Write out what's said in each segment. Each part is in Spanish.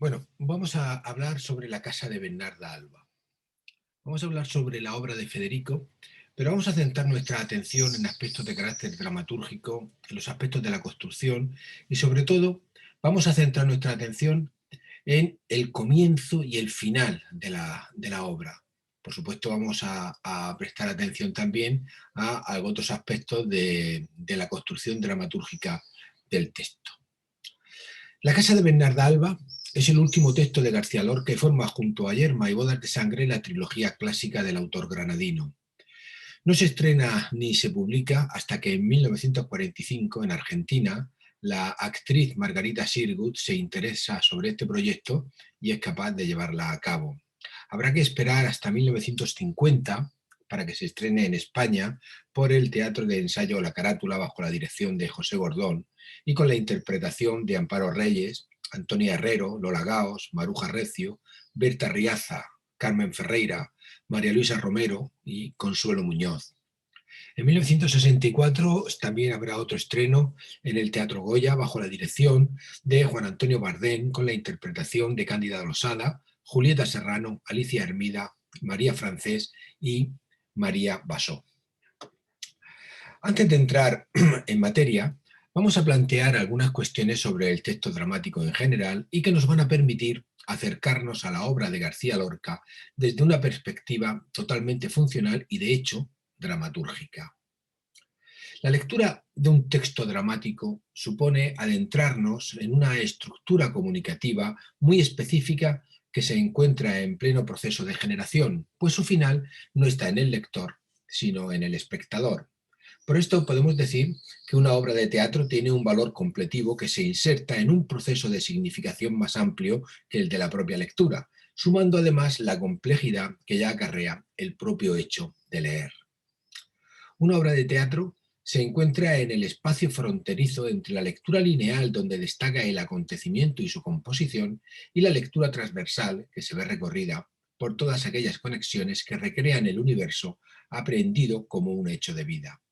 Bueno, vamos a hablar sobre la casa de Bernarda Alba. Vamos a hablar sobre la obra de Federico, pero vamos a centrar nuestra atención en aspectos de carácter dramatúrgico, en los aspectos de la construcción y sobre todo vamos a centrar nuestra atención en el comienzo y el final de la obra. Por supuesto, vamos a prestar atención también a otros aspectos de la construcción dramatúrgica del texto. La casa de Bernarda Alba es el último texto de García Lorca y forma, junto a Yerma y Bodas de Sangre, la trilogía clásica del autor granadino. No se estrena ni se publica hasta que en 1945, en Argentina, la actriz Margarita Sirgut se interesa sobre este proyecto y es capaz de llevarla a cabo. Habrá que esperar hasta 1950 para que se estrene en España por el Teatro de Ensayo La Carátula bajo la dirección de José Gordón y con la interpretación de Amparo Reyes, Antonia Herrero, Lola Gaos, Maruja Recio, Berta Riaza, Carmen Ferreira, María Luisa Romero y Consuelo Muñoz. En 1964 también habrá otro estreno en el Teatro Goya bajo la dirección de Juan Antonio Bardén con la interpretación de Cándida Losada, Julieta Serrano, Alicia Hermida, María Francés y María Basó. Antes de entrar en materia, vamos a plantear algunas cuestiones sobre el texto dramático en general y que nos van a permitir acercarnos a la obra de García Lorca desde una perspectiva totalmente funcional y, de hecho, dramatúrgica. La lectura de un texto dramático supone adentrarnos en una estructura comunicativa muy específica que se encuentra en pleno proceso de generación, pues su final no está en el lector, sino en el espectador. Por esto podemos decir que una obra de teatro tiene un valor completivo que se inserta en un proceso de significación más amplio que el de la propia lectura, sumando además la complejidad que ya acarrea el propio hecho de leer. Una obra de teatro se encuentra en el espacio fronterizo entre la lectura lineal, donde destaca el acontecimiento y su composición, y la lectura transversal, que se ve recorrida por todas aquellas conexiones que recrean el universo aprehendido como un hecho de vida.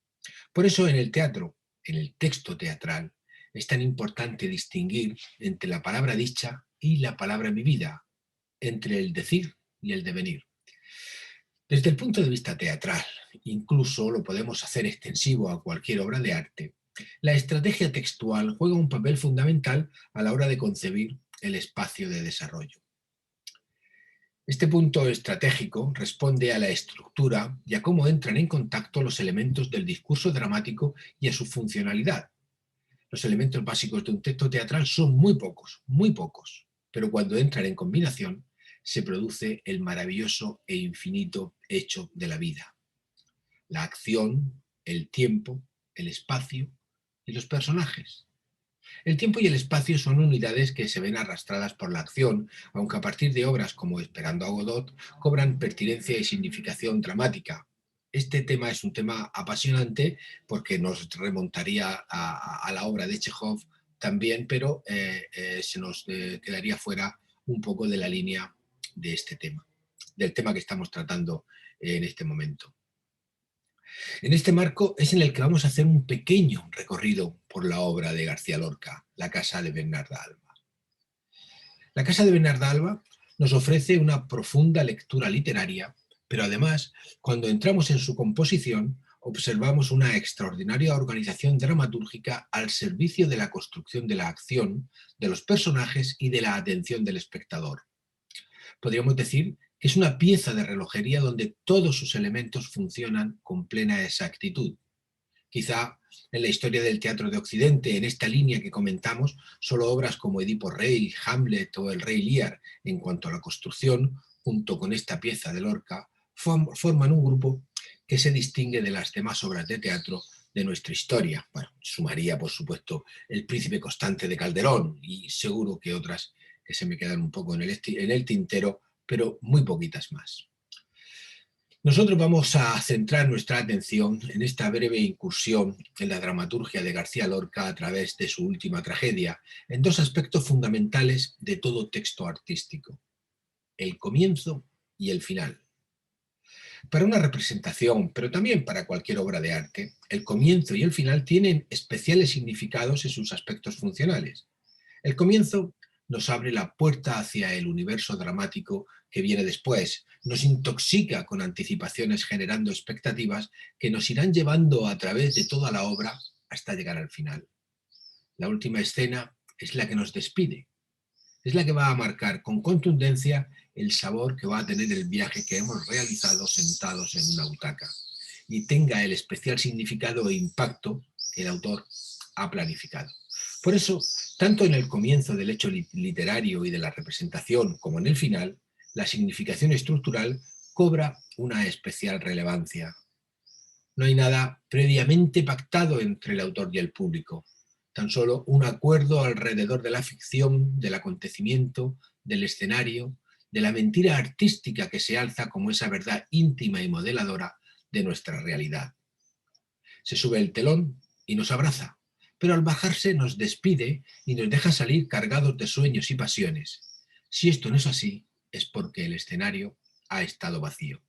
Por eso en el teatro, en el texto teatral, es tan importante distinguir entre la palabra dicha y la palabra vivida, entre el decir y el devenir. Desde el punto de vista teatral, incluso lo podemos hacer extensivo a cualquier obra de arte, la estrategia textual juega un papel fundamental a la hora de concebir el espacio de desarrollo. Este punto estratégico responde a la estructura y a cómo entran en contacto los elementos del discurso dramático y a su funcionalidad. Los elementos básicos de un texto teatral son muy pocos, pero cuando entran en combinación se produce el maravilloso e infinito hecho de la vida. La acción, el tiempo, el espacio y los personajes. El tiempo y el espacio son unidades que se ven arrastradas por la acción, aunque a partir de obras como Esperando a Godot cobran pertinencia y significación dramática. Este tema es un tema apasionante porque nos remontaría a la obra de Chekhov también, pero se nos quedaría fuera un poco de la línea de este tema, del tema que estamos tratando en este momento. En este marco es en el que vamos a hacer un pequeño recorrido por la obra de García Lorca, La casa de Bernarda Alba. La casa de Bernarda Alba nos ofrece una profunda lectura literaria, pero además, cuando entramos en su composición, observamos una extraordinaria organización dramatúrgica al servicio de la construcción de la acción, de los personajes y de la atención del espectador. Podríamos decir que es una pieza de relojería donde todos sus elementos funcionan con plena exactitud. Quizá en la historia del teatro de Occidente, en esta línea que comentamos, solo obras como Edipo Rey, Hamlet o El Rey Lear, en cuanto a la construcción, junto con esta pieza de Lorca, forman un grupo que se distingue de las demás obras de teatro de nuestra historia. Bueno, sumaría, por supuesto, El Príncipe Constante de Calderón y seguro que otras que se me quedan un poco en el tintero, pero muy poquitas más. Nosotros vamos a centrar nuestra atención en esta breve incursión en la dramaturgia de García Lorca a través de su última tragedia, en dos aspectos fundamentales de todo texto artístico: el comienzo y el final. Para una representación, pero también para cualquier obra de arte, el comienzo y el final tienen especiales significados en sus aspectos funcionales. El comienzo nos abre la puerta hacia el universo dramático que viene después, nos intoxica con anticipaciones generando expectativas que nos irán llevando a través de toda la obra hasta llegar al final. La última escena es la que nos despide, es la que va a marcar con contundencia el sabor que va a tener el viaje que hemos realizado sentados en una butaca y tenga el especial significado e impacto que el autor ha planificado. Por eso, tanto en el comienzo del hecho literario y de la representación como en el final, la significación estructural cobra una especial relevancia. No hay nada previamente pactado entre el autor y el público, tan solo un acuerdo alrededor de la ficción, del acontecimiento, del escenario, de la mentira artística que se alza como esa verdad íntima y modeladora de nuestra realidad. Se sube el telón y nos abraza, pero al bajarse nos despide y nos deja salir cargados de sueños y pasiones. Si esto no es así, es porque el escenario ha estado vacío.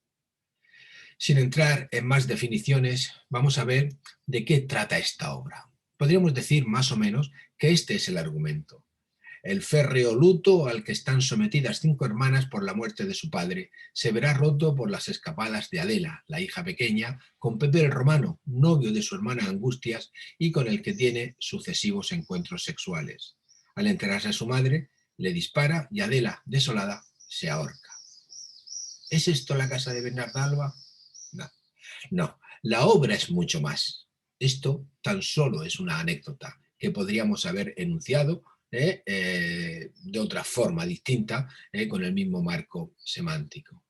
Sin entrar en más definiciones, vamos a ver de qué trata esta obra. Podríamos decir más o menos que este es el argumento. El férreo luto al que están sometidas 5 hermanas por la muerte de su padre se verá roto por las escapadas de Adela, la hija pequeña, con Pepe el Romano, novio de su hermana Angustias y con el que tiene sucesivos encuentros sexuales. Al enterarse a su madre, le dispara y Adela, desolada, se ahorca. ¿Es esto la casa de Bernarda Alba? No, no, la obra es mucho más. Esto tan solo es una anécdota que podríamos haber enunciado de otra forma distinta, con el mismo marco semántico.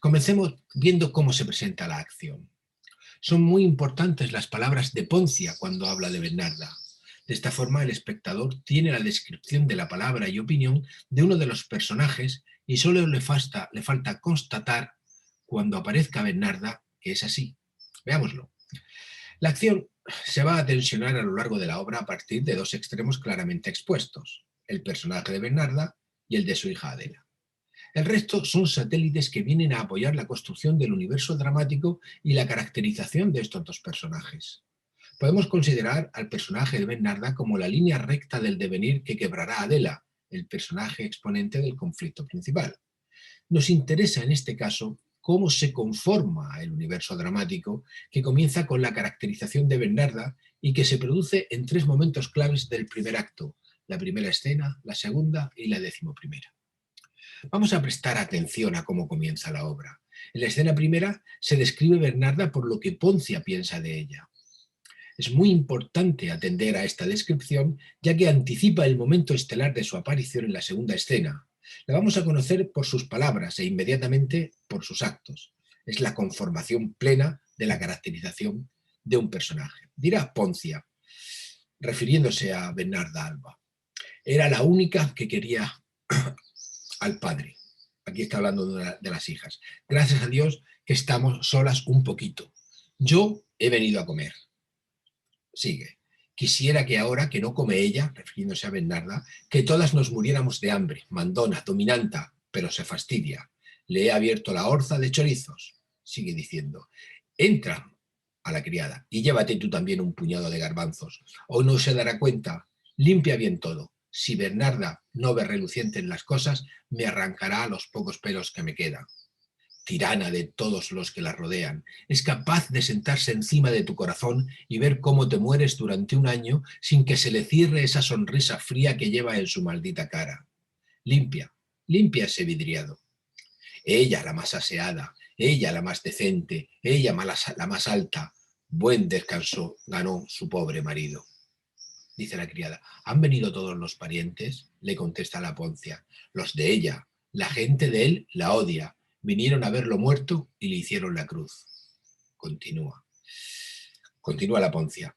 Comencemos viendo cómo se presenta la acción. Son muy importantes las palabras de Poncia cuando habla de Bernarda. De esta forma, el espectador tiene la descripción de la palabra y opinión de uno de los personajes y solo le falta constatar cuando aparezca Bernarda que es así. Veámoslo. La acción se va a tensionar a lo largo de la obra a partir de 2 extremos claramente expuestos, el personaje de Bernarda y el de su hija Adela. El resto son satélites que vienen a apoyar la construcción del universo dramático y la caracterización de estos 2 personajes. Podemos considerar al personaje de Bernarda como la línea recta del devenir que quebrará a Adela, el personaje exponente del conflicto principal. Nos interesa en este caso cómo se conforma el universo dramático que comienza con la caracterización de Bernarda y que se produce en 3 momentos claves del primer acto, la primera escena, la segunda y la 11ª. Vamos a prestar atención a cómo comienza la obra. En la escena primera se describe Bernarda por lo que Poncia piensa de ella. Es muy importante atender a esta descripción, ya que anticipa el momento estelar de su aparición en la segunda escena. La vamos a conocer por sus palabras e inmediatamente por sus actos. Es la conformación plena de la caracterización de un personaje. Dirá Poncia, refiriéndose a Bernarda Alba. Era la única que quería al padre. Aquí está hablando de las hijas. Gracias a Dios que estamos solas un poquito. Yo he venido a comer. Sigue. Quisiera que ahora que no come ella, refiriéndose a Bernarda, que todas nos muriéramos de hambre, mandona, dominanta, pero se fastidia. Le he abierto la orza de chorizos. Sigue diciendo. Entra a la criada y llévate tú también un puñado de garbanzos. O no se dará cuenta. Limpia bien todo. Si Bernarda no ve relucientes las cosas, me arrancará los pocos pelos que me quedan. Tirana de todos los que la rodean, es capaz de sentarse encima de tu corazón y ver cómo te mueres durante un año sin que se le cierre esa sonrisa fría que lleva en su maldita cara. Limpia, limpia ese vidriado. Ella la más aseada, ella la más decente, ella la más alta. Buen descanso ganó su pobre marido. Dice la criada. ¿Han venido todos los parientes? Le contesta la Poncia. Los de ella. La gente de él la odia. Vinieron a verlo muerto y le hicieron la cruz. Continúa. Continúa la Poncia.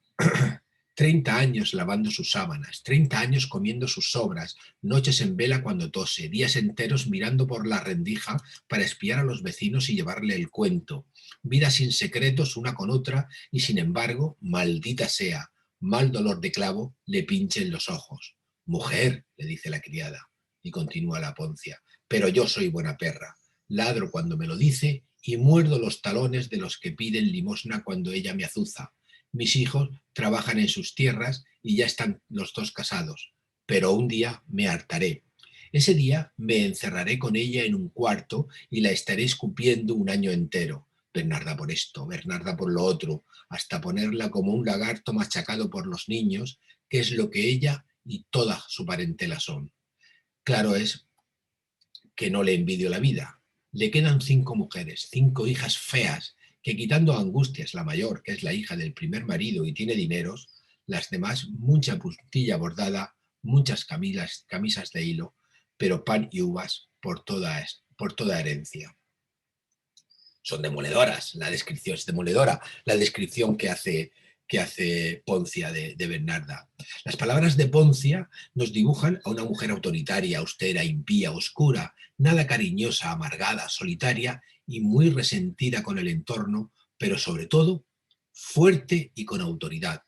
30 años lavando sus sábanas, 30 años comiendo sus sobras, noches en vela cuando tose, días enteros mirando por la rendija para espiar a los vecinos y llevarle el cuento. Vida sin secretos una con otra y sin embargo, maldita sea, mal dolor de clavo le pinche en los ojos. Mujer, le dice la criada. Y continúa la Poncia. Pero yo soy buena perra. Ladro cuando me lo dice y muerdo los talones de los que piden limosna cuando ella me azuza. Mis hijos trabajan en sus tierras y ya están los 2 casados. pero un día me hartaré. Ese día me encerraré con ella en un cuarto y la estaré escupiendo un año entero. Bernarda por esto, Bernarda por lo otro, hasta ponerla como un lagarto machacado por los niños, que es lo que ella y toda su parentela son. Claro es que no le envidio la vida. Le quedan 5 mujeres, 5 hijas feas, que quitando a Angustias, la mayor, que es la hija del primer marido y tiene dineros, las demás mucha puntilla bordada, muchas camisas de hilo, pero pan y uvas por toda herencia. Son demoledoras, la descripción es demoledora, la descripción que hace Poncia de Bernarda. Las palabras de Poncia nos dibujan a una mujer autoritaria, austera, impía, oscura, nada cariñosa, amargada, solitaria y muy resentida con el entorno, pero sobre todo fuerte y con autoridad.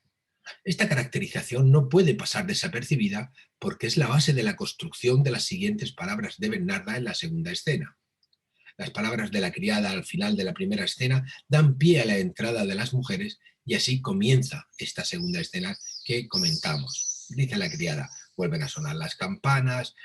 Esta caracterización no puede pasar desapercibida porque es la base de la construcción de las siguientes palabras de Bernarda en la segunda escena. Las palabras de la criada al final de la primera escena dan pie a la entrada de las mujeres y así comienza esta segunda escena que comentamos. Dice la criada, vuelven a sonar las campanas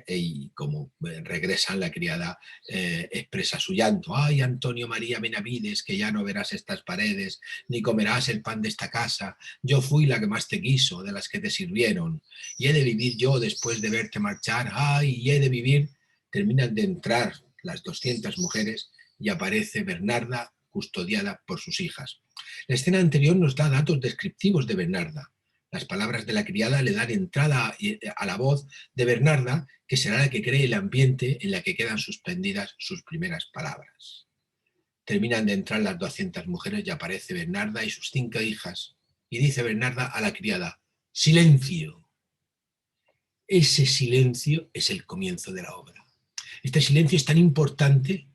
y como regresan la criada expresa su llanto. Ay, Antonio María Benavides, que ya no verás estas paredes, ni comerás el pan de esta casa. Yo fui la que más te quiso, de las que te sirvieron. Y he de vivir yo después de verte marchar. Ay, y he de vivir. Terminan de entrar las 200 mujeres y aparece Bernarda custodiada por sus hijas. La escena anterior nos da datos descriptivos de Bernarda. Las palabras de la criada le dan entrada a la voz de Bernarda, que será la que cree el ambiente en la que quedan suspendidas sus primeras palabras. Terminan de entrar las 200 mujeres y aparece Bernarda y sus 5 hijas. Y dice Bernarda a la criada, ¡silencio! Ese silencio es el comienzo de la obra. Este silencio es tan importante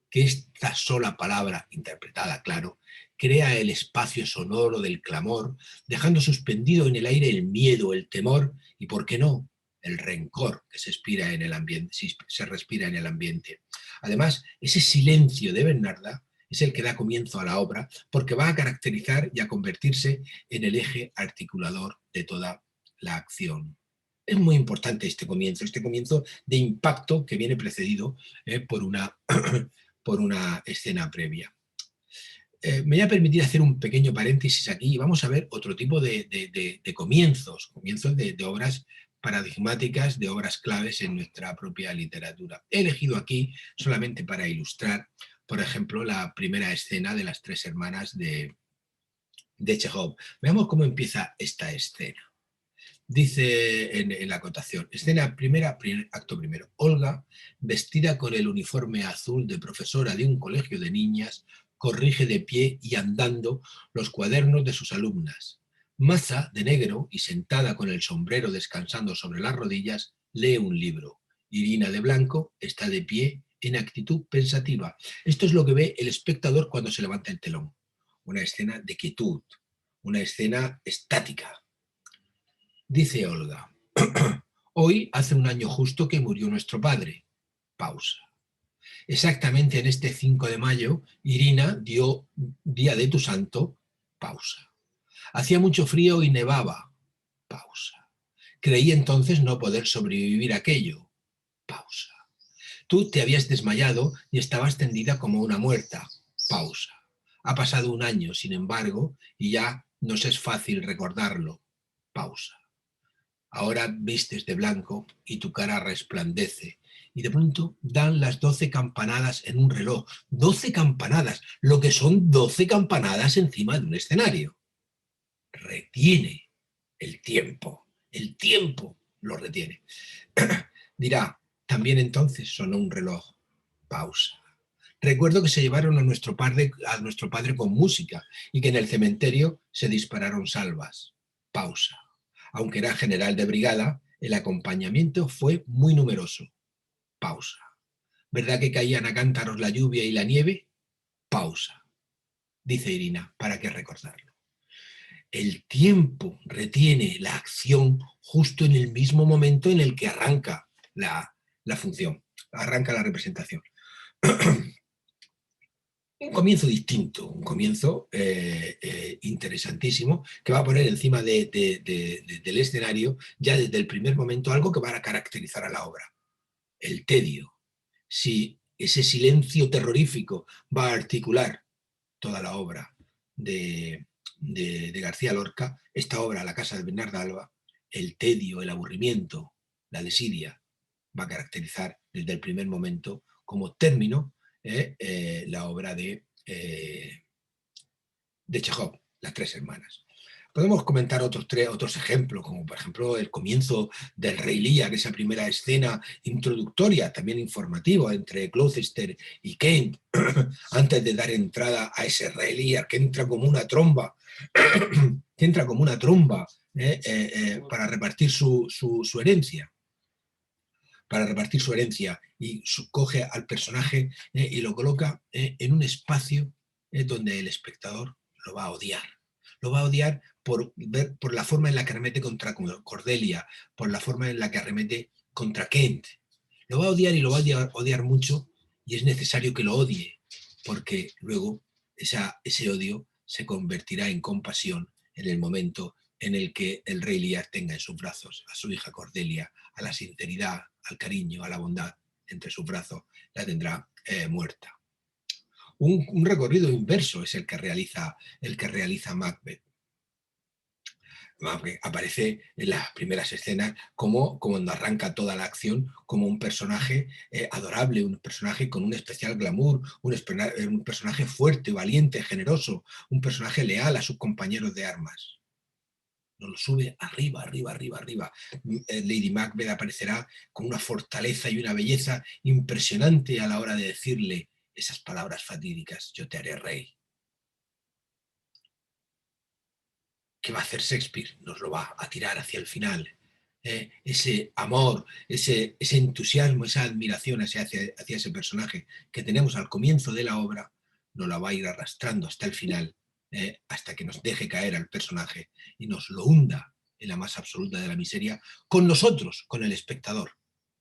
que esta sola palabra, interpretada, claro, crea el espacio sonoro del clamor, dejando suspendido en el aire el miedo, el temor y, ¿por qué no?, el rencor que se respira en el ambiente. Además, ese silencio de Bernarda es el que da comienzo a la obra porque va a caracterizar y a convertirse en el eje articulador de toda la acción. Es muy importante este comienzo de impacto que viene precedido por una escena previa. Me voy a permitir hacer un pequeño paréntesis aquí y vamos a ver otro tipo de comienzos de obras paradigmáticas, de obras claves en nuestra propia literatura. He elegido aquí solamente para ilustrar, por ejemplo, la primera escena de las 3 hermanas de Chekhov. Veamos cómo empieza esta escena. Dice en la acotación, escena primera, acto primero. Olga, vestida con el uniforme azul de profesora de un colegio de niñas, corrige de pie y andando los cuadernos de sus alumnas. Maza, de negro y sentada con el sombrero descansando sobre las rodillas, lee un libro. Irina, de blanco, está de pie en actitud pensativa. Esto es lo que ve el espectador cuando se levanta el telón. Una escena de quietud, una escena estática. Dice Olga, hoy hace un año justo que murió nuestro padre. Pausa. Exactamente en este 5 de mayo, Irina dio día de tu santo. Pausa. Hacía mucho frío y nevaba. Pausa. Creí entonces no poder sobrevivir a aquello. Pausa. Tú te habías desmayado y estabas tendida como una muerta. Pausa. Ha pasado un año, sin embargo, y ya nos es fácil recordarlo. Pausa. Ahora vistes de blanco y tu cara resplandece. Y de pronto dan las 12 campanadas en un reloj. 12 campanadas, lo que son 12 campanadas encima de un escenario. Retiene el tiempo lo retiene. Dirá, también entonces sonó un reloj. Pausa. Recuerdo que se llevaron a nuestro padre con música y que en el cementerio se dispararon salvas. Pausa. Aunque era general de brigada, el acompañamiento fue muy numeroso. Pausa. ¿Verdad que caían a cántaros la lluvia y la nieve? Pausa. Dice Irina, ¿para qué recordarlo? El tiempo retiene la acción justo en el mismo momento en el que arranca la función, arranca la representación. un comienzo distinto, un comienzo interesantísimo, que va a poner encima del escenario, ya desde el primer momento, algo que va a caracterizar a la obra: el tedio. Si ese silencio terrorífico va a articular toda la obra de García Lorca, esta obra, La casa de Bernarda Alba, el tedio, el aburrimiento, la desidia, va a caracterizar desde el primer momento como término la obra de Chejov, Las tres hermanas. Podemos comentar otros ejemplos, como por ejemplo el comienzo del Rey Lear, esa primera escena introductoria, también informativa, entre Gloucester y Kent, antes de dar entrada a ese Rey Lear que entra como una tromba, que entra como una tromba para repartir su herencia. Para repartir su herencia y coge al personaje y lo coloca en un espacio donde el espectador lo va a odiar. Lo va a odiar por la forma en la que arremete contra Cordelia, por la forma en la que arremete contra Kent. Lo va a odiar y lo va a odiar mucho, y es necesario que lo odie, porque luego ese odio se convertirá en compasión en el momento en el que el Rey Lear tenga en sus brazos a su hija Cordelia, a la sinceridad, al cariño, a la bondad entre sus brazos, la tendrá muerta. Un recorrido inverso es el que realiza Macbeth. Aparece en las primeras escenas como cuando arranca toda la acción como un personaje adorable, un personaje con un especial glamour, un personaje fuerte, valiente, generoso, un personaje leal a sus compañeros de armas. Nos lo sube arriba, arriba, arriba, arriba. Lady Macbeth aparecerá con una fortaleza y una belleza impresionante a la hora de decirle esas palabras fatídicas: yo te haré rey. ¿Qué va a hacer Shakespeare? Nos lo va a tirar hacia el final. Ese amor, ese entusiasmo, esa admiración hacia ese personaje que tenemos al comienzo de la obra, nos la va a ir arrastrando hasta el final, hasta que nos deje caer al personaje y nos lo hunda en la más absoluta de la miseria, con nosotros, con el espectador,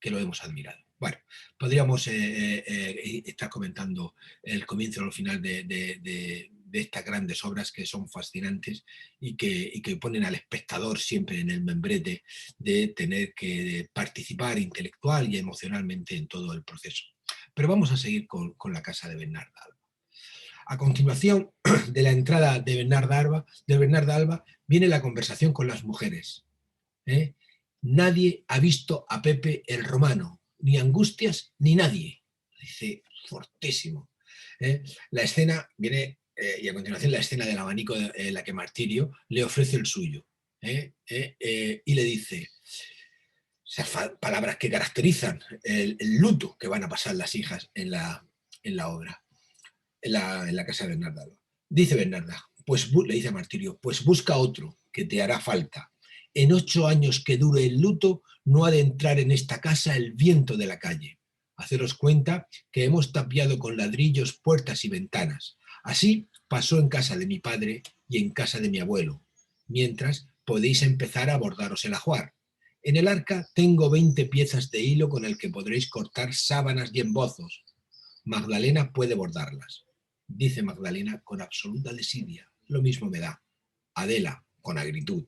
que lo hemos admirado. Bueno, podríamos estar comentando el comienzo o el final de estas grandes obras que son fascinantes y que ponen al espectador siempre en el membrete de tener que participar intelectual y emocionalmente en todo el proceso. Pero vamos a seguir con la casa de Bernarda Alba. A continuación de la entrada de Bernarda Alba viene la conversación con las mujeres. Nadie ha visto a Pepe el Romano, ni Angustias, ni nadie. Dice fortísimo. La escena viene, y a continuación la escena del abanico en la que Martirio le ofrece el suyo. Y le dice esas palabras que caracterizan el luto que van a pasar las hijas en la obra, en la casa de Bernarda. Dice Bernarda, pues le dice a Martirio, pues busca otro que te hará falta. En 8 años que dure el luto, no ha de entrar en esta casa el viento de la calle. Haceros cuenta que hemos tapiado con ladrillos puertas y ventanas. Así pasó en casa de mi padre y en casa de mi abuelo. Mientras podéis empezar a bordaros el ajuar. En el arca tengo 20 piezas de hilo con el que podréis cortar sábanas y embozos. Magdalena puede bordarlas. Dice Magdalena con absoluta desidia. Lo mismo me da. Adela, con agritud.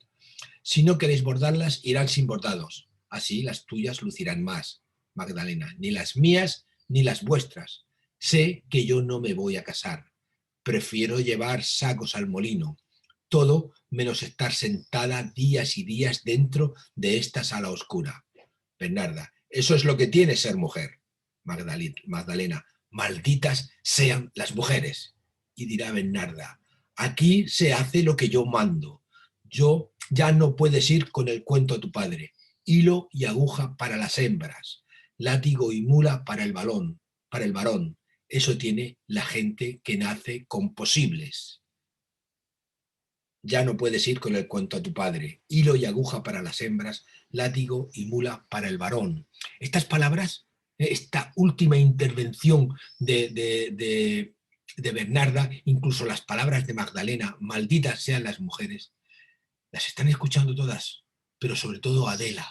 Si no queréis bordarlas, irán sin bordados. Así las tuyas lucirán más. Magdalena, ni las mías ni las vuestras. Sé que yo no me voy a casar. Prefiero llevar sacos al molino. Todo menos estar sentada días y días dentro de esta sala oscura. Bernarda, eso es lo que tiene ser mujer. Magdalena, malditas sean las mujeres. Y dirá Bernarda, aquí se hace lo que yo mando. Yo ya no puedes ir con el cuento a tu padre. Hilo y aguja para las hembras, látigo y mula para el varón. Eso tiene la gente que nace con posibles. Ya no puedes ir con el cuento a tu padre. Hilo y aguja para las hembras, látigo y mula para el varón. Estas palabras, esta última intervención de Bernarda, incluso las palabras de Magdalena, malditas sean las mujeres, las están escuchando todas, pero sobre todo Adela.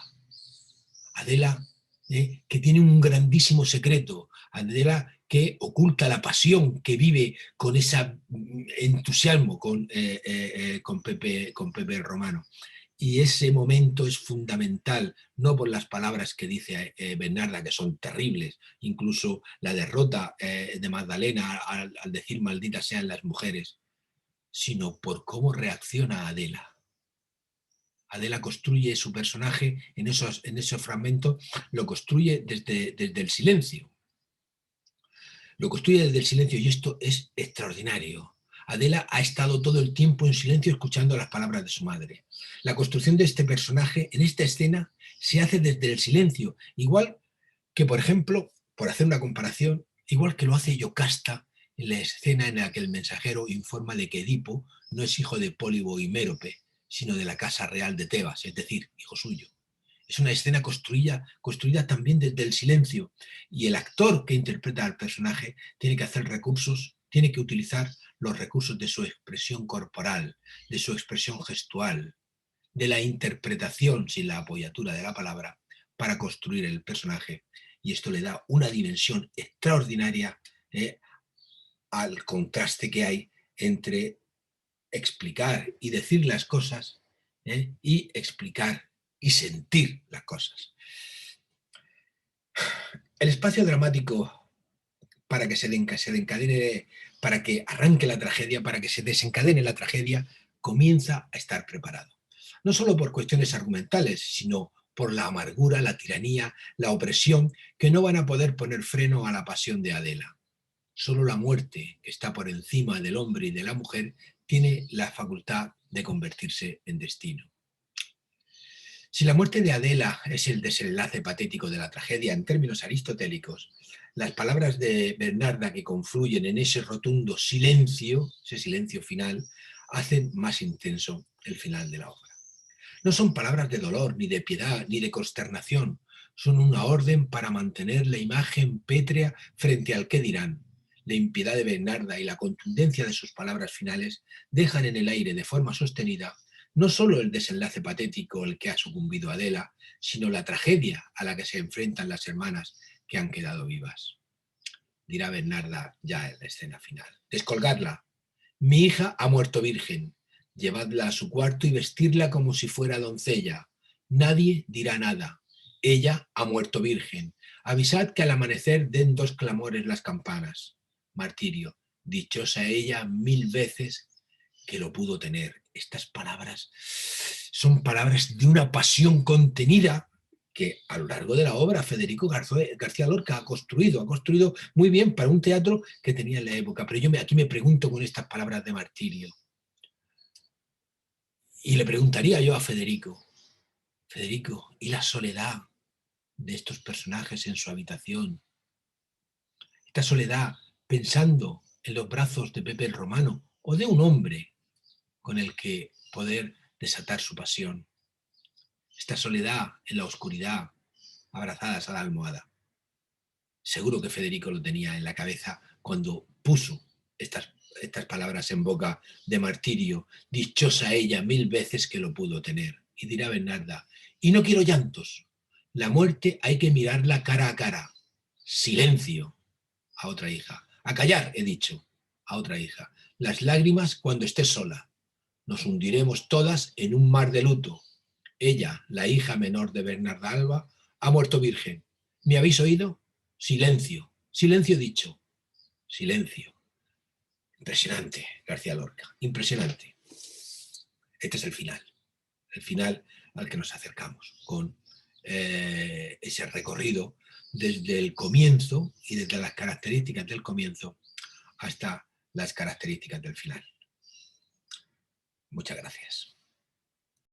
Adela que tiene un grandísimo secreto, Adela que oculta la pasión, que vive con ese entusiasmo con Pepe el Romano. Y ese momento es fundamental, no por las palabras que dice Bernarda, que son terribles, incluso la derrota de Magdalena al decir malditas sean las mujeres, sino por cómo reacciona Adela. Adela construye su personaje en esos fragmentos, lo construye desde el silencio. Lo construye desde el silencio y esto es extraordinario. Adela ha estado todo el tiempo en silencio escuchando las palabras de su madre. La construcción de este personaje en esta escena se hace desde el silencio, igual que, por ejemplo, por hacer una comparación, igual que lo hace Yocasta en la escena en la que el mensajero informa de que Edipo no es hijo de Pólibo y Mérope, sino de la casa real de Tebas, es decir, hijo suyo. Es una escena construida también desde el silencio y el actor que interpreta al personaje tiene que hacer recursos, tiene que utilizar los recursos de su expresión corporal, de su expresión gestual, de la interpretación sin la apoyatura de la palabra para construir el personaje. Y esto le da una dimensión extraordinaria al contraste que hay entre explicar y decir las cosas y explicar y sentir las cosas. El espacio dramático para que se desencadene, para que arranque la tragedia, para que se desencadene la tragedia, comienza a estar preparado. No solo por cuestiones argumentales, sino por la amargura, la tiranía, la opresión, que no van a poder poner freno a la pasión de Adela. Solo la muerte, que está por encima del hombre y de la mujer, tiene la facultad de convertirse en destino. Si la muerte de Adela es el desenlace patético de la tragedia en términos aristotélicos, las palabras de Bernarda que confluyen en ese rotundo silencio, ese silencio final, hacen más intenso el final de la obra. No son palabras de dolor, ni de piedad, ni de consternación, son una orden para mantener la imagen pétrea frente al qué dirán. La impiedad de Bernarda y la contundencia de sus palabras finales dejan en el aire de forma sostenida no solo el desenlace patético al que ha sucumbido Adela, sino la tragedia a la que se enfrentan las hermanas que han quedado vivas. Dirá Bernarda ya en la escena final. Descolgadla. Mi hija ha muerto virgen. Llevadla a su cuarto y vestirla como si fuera doncella. Nadie dirá nada. Ella ha muerto virgen. Avisad que al amanecer den 2 clamores las campanas. Martirio. Dichosa ella 1000 veces que lo pudo tener. Estas palabras son palabras de una pasión contenida que a lo largo de la obra Federico García Lorca ha construido muy bien para un teatro que tenía en la época. Pero yo aquí me pregunto con estas palabras de martirio. Y le preguntaría yo a Federico, ¿y la soledad de estos personajes en su habitación? Esta soledad pensando en los brazos de Pepe el Romano o de un hombre con el que poder desatar su pasión. Esta soledad en la oscuridad, abrazadas a la almohada. Seguro que Federico lo tenía en la cabeza cuando puso estas palabras en boca de martirio. Dichosa ella 1000 veces que lo pudo tener. Y dirá Bernarda, y no quiero llantos. La muerte hay que mirarla cara a cara. Silencio. A otra hija. A callar, he dicho. A otra hija. Las lágrimas cuando estés sola. Nos hundiremos todas en un mar de luto. Ella, la hija menor de Bernarda Alba, ha muerto virgen. ¿Me habéis oído? Silencio. Silencio dicho. Silencio. Impresionante, García Lorca. Impresionante. Este es el final al que nos acercamos con ese recorrido desde el comienzo y desde las características del comienzo hasta las características del final. Muchas gracias.